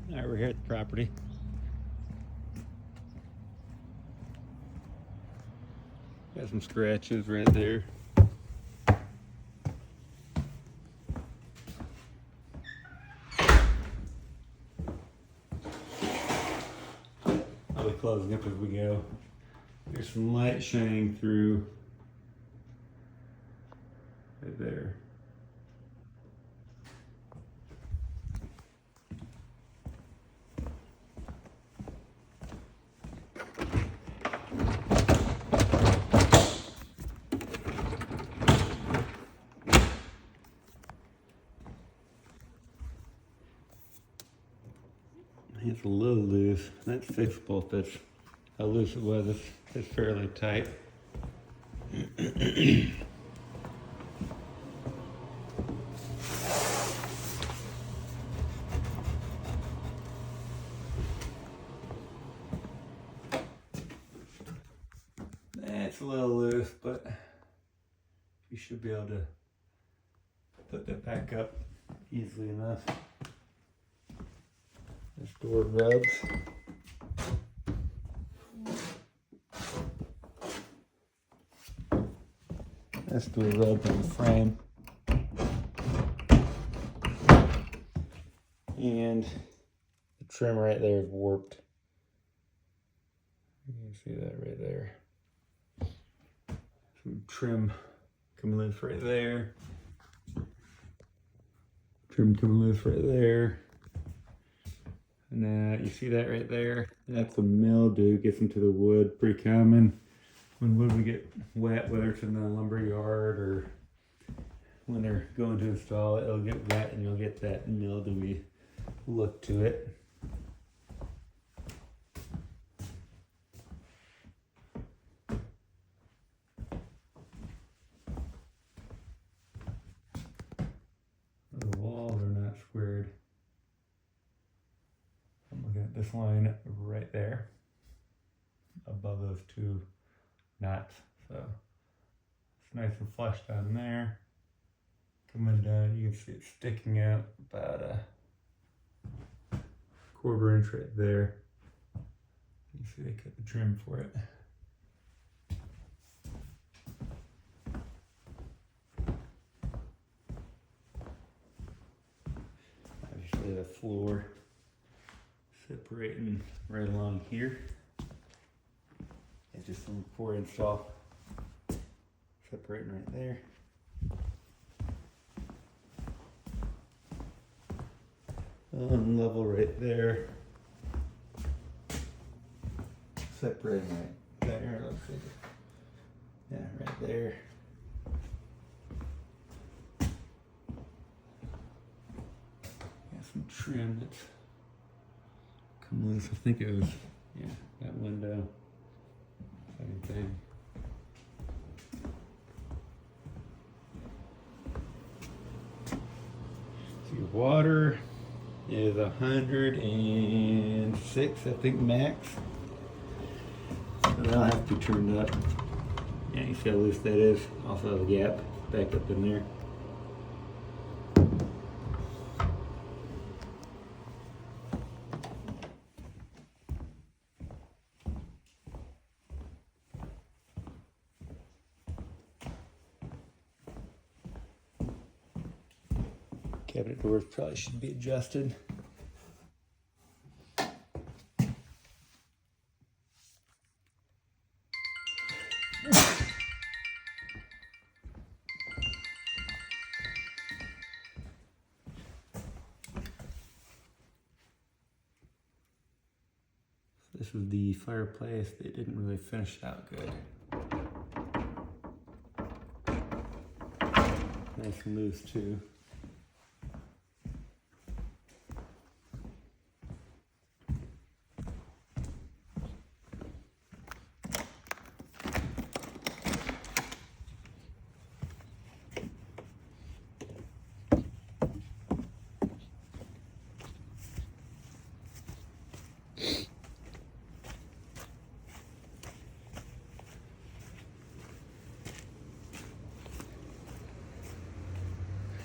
All right, we're here at the property. Got some scratches right there. I'll be closing up as we go. There's some light shining through right there. It's a little loose. That's fixable if that's how loose it was. It's fairly tight. That's a little loose, but you should be able to put that back up easily enough. This door rubs. That's door rubs on the frame. And the trim right there is warped. You can see that right there. Some trim coming loose right there. Trim coming loose right there. And you see that right there? That's a mildew, gets into the wood, pretty common. When wood would get wet, whether it's in the lumber yard or when they're going to install it, it'll get wet and you'll get that mildewy look to it. The walls are not squared. I'm looking at this line right there, above those two knots. So it's nice and flush down there. Coming down, you can see it sticking out about a 1/4 inch right there. You can see they cut the trim for it. Obviously the floor separating right along here. It's just from before install. Separating right there. Level right there. Separating right there. Let's see. Yeah, right there. Got some trim that's come loose. I think it was, yeah, that window. Same thing. So your water is 106, I think, max. So that'll have to be turned up. Yeah, you see how loose that is. Also has a gap back up in there. Cabinet doors probably should be adjusted. This was the fireplace. They didn't really finish it out good. Nice and loose too.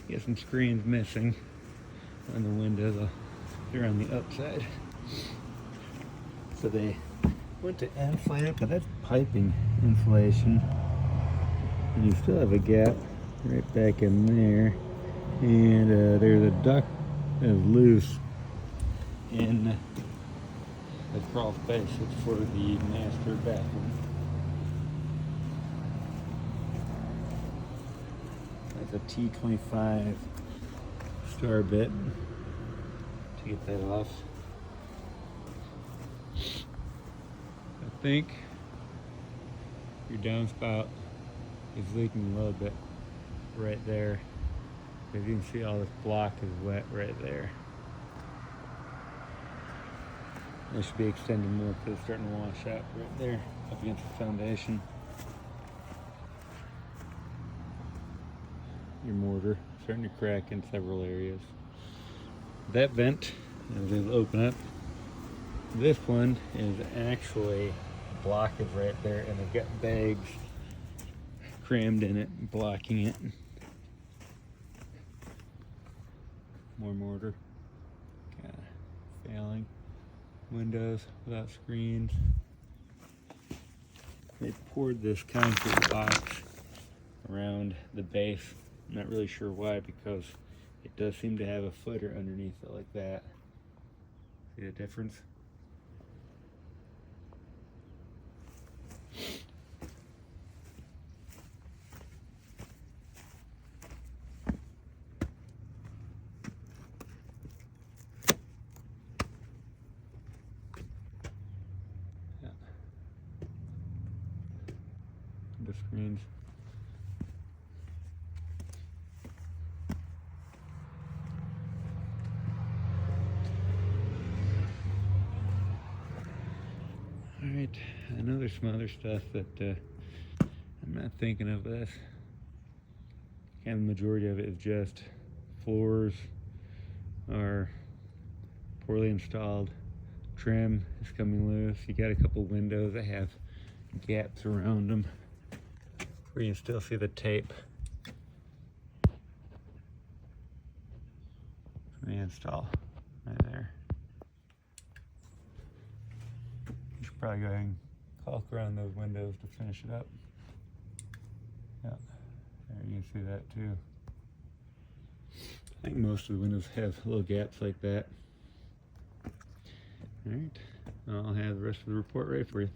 Get some screens missing on the windows. I'll they're on the outside. So they went to inflate it, but that's piping insulation. And you still have a gap right back in there. And there's a duct that is loose in the crawl space. It's for the master bathroom. That's a T25 star bit to get that off. I think your downspout is leaking a little bit right there. As you can see, all this block is wet right there. It should be extending more because it's starting to wash out right there up against the foundation. Your mortar starting to crack in several areas. That vent is able to open up. This one is actually blockage right there, and they've got bags crammed in it, blocking it. More mortar, kind of failing. Windows without screens. They poured this concrete box around the base. I'm not really sure why, because it does seem to have a footer underneath it like that. See the difference? The screens. Alright, I know there's some other stuff that I'm not thinking of, but that's kind of the majority of it is just floors are poorly installed, trim is coming loose, you got a couple windows that have gaps around them where you can still see the tape from the install right there. You should probably go ahead and caulk around those windows to finish it up. Yeah, there you can see that too. I think most of the windows have little gaps like that. Alright, I'll have the rest of the report ready for you.